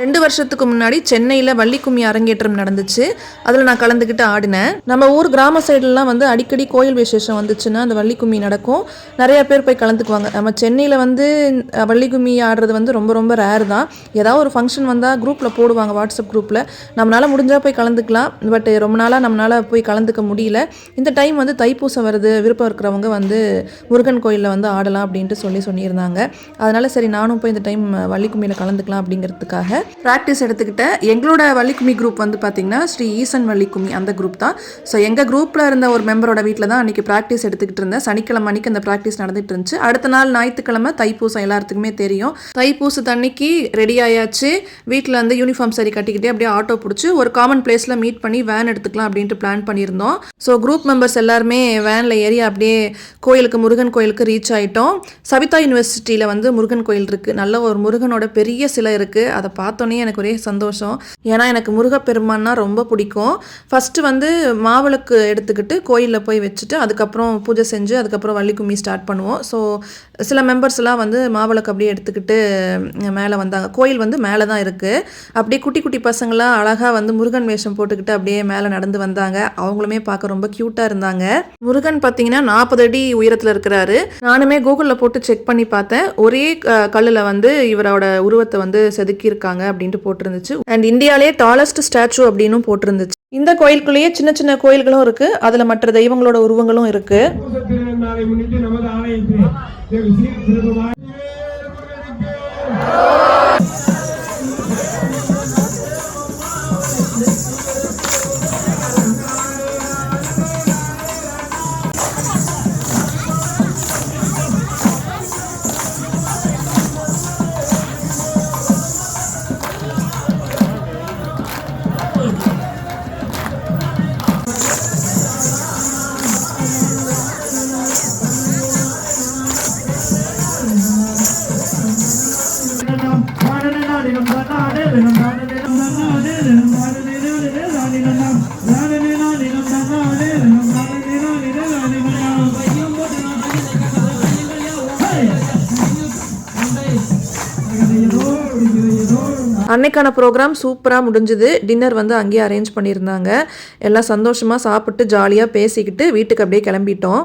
2 வருஷத்துக்கு முன்னாடி சென்னையில் வள்ளிக்கும்மி அரங்கேற்றம் நடந்துச்சு. அதில் நான் கலந்துக்கிட்டு ஆடினேன். நம்ம ஊர் கிராம சைடுலாம் வந்து அடிக்கடி கோயில் விசேஷம் வந்துச்சுன்னா அந்த வள்ளிக்கும்மி நடக்கும். நிறைய பேர் போய் கலந்துக்குவாங்க. நம்ம சென்னையில் வந்து வள்ளிக்கும்மி ஆடுறது வந்து ரொம்ப ரொம்ப ரேர் தான். ஏதாவது ஒரு ஃபங்க்ஷன் வந்தால் குரூப்பில் போடுவாங்க, வாட்ஸ்அப் குரூப்பில். நம்மளால் முடிஞ்சால் போய் கலந்துக்கலாம். பட் ரொம்ப நாளாக நம்மளால் போய் கலந்துக்க முடியல. இந்த டைம் வந்து தைப்பூசம் வருது, விருப்பம் இருக்கிறவங்க வந்து முருகன் கோயிலில் வந்து ஆடலாம் அப்படின்ட்டு சொல்லியிருந்தாங்க. அதனால் சரி நானும் போய் இந்த டைம் வள்ளிக்கும்மியில் கலந்துக்கலாம் அப்படிங்கிறதுக்காக ப்ராக்டிஸ் எடுத்துக்கிட்டேன். எங்களோட வள்ளிக்கும்மி குரூப் வந்து பார்த்திங்கன்னா ஸ்ரீ ஈசன் வள்ளிக்கும்மி அந்த குரூப் தான். ஸோ எங்கள் குரூப்பில் இருந்த ஒரு மெம்பரோட வீட்டில் தான் அன்றைக்கி ப்ராக்டிஸ் எடுத்துக்கிட்டு இருந்தேன். சனிக்கிழமை அன்றைக்கி அந்த ப்ராக்டிஸ் நடந்துகிட்டு இருந்துச்சு. அடுத்த நாள் ஞாயிற்றுக்கிழமை தைப்பூசம், எல்லாத்துக்குமே தெரியும். தைப்பூசத்து அன்னைக்கு ரெடி ஆயாச்சு. வீட்டில் வந்து யூனிஃபார்ம் சரி கட்டிக்கிட்டே அப்படியே ஆட்டோ பிடிச்சி ஒரு காமன் பிளேஸில் மீட் பண்ணி வேன் எடுத்துக்கலாம் அப்படின்ட்டு பிளான் பண்ணியிருந்தோம். ஸோ குரூப் மெம்பர்ஸ் எல்லாருமே வேனில் ஏறி அப்படியே கோயிலுக்கு, முருகன் கோயிலுக்கு ரீச் ஆகிட்டோம். சவிதா யூனிவர்சிட்டியில் வந்து முருகன் கோயில் இருக்குது. நல்ல ஒரு முருகனோட பெரிய சிலை இருக்குது. அதை பார்த்தோன்னே எனக்கு ஒரே சந்தோஷம். ஏன்னா எனக்கு முருகப்பெருமான்னா ரொம்ப பிடிக்கும். ஃபஸ்ட்டு வந்து மாவிளக்கு எடுத்துக்கிட்டு கோயிலில் போய் வச்சுட்டு அதுக்கப்புறம் பூஜை செஞ்சு அதுக்கப்புறம் வள்ளிக்கும்மி ஸ்டார்ட் பண்ணுவோம். ஸோ சில மெம்பர்ஸ் எல்லாம் வந்து மாவிளக்கு அப்படியே எடுத்துக்கிட்டு மேலே வந்தாங்க. கோயில் வந்து மேலே தான் இருக்குது. அப்படியே குட்டி குட்டி பசங்களாம் அழகாக வந்து முருகன் வேஷம் போட்டுக்கிட்டு அப்படியே மேலே நடந்து வந்தாங்க. அவங்களுமே பார்க்க ரொம்ப க்யூட்டாக இருந்தாங்க. முருகன் பார்த்தீங்கன்னா 40 அடி உயரத்தில் இருக்கிறாரு. நானுமே கூகுளில் போட்டு செக் பண்ணி பார்த்தேன். ஒரே கல்லில் வந்து இவரோட உருவத்தை வந்து செதுக்கியிருக்காங்க அப்படின்ட்டு போட்டிருந்துச்சு. அண்ட் இந்தியாவிலே டாலஸ்ட் ஸ்டாச்சு அப்படின்னு போட்டிருந்துச்சு. இந்த கோயிலுக்குள்ளேயே சின்ன சின்ன கோயில்களும் இருக்குது. அதில் மற்ற தெய்வங்களோட உருவங்களும் இருக்குது. அன்னைக்கான ப்ரோக்ராம் சூப்பராக முடிஞ்சுது. டின்னர் வந்து அங்கேயே அரேஞ்ச் பண்ணியிருந்தாங்க. எல்லாம் சந்தோஷமாக சாப்பிட்டு ஜாலியாக பேசிக்கிட்டு வீட்டுக்கு அப்படியே கிளம்பிட்டோம்.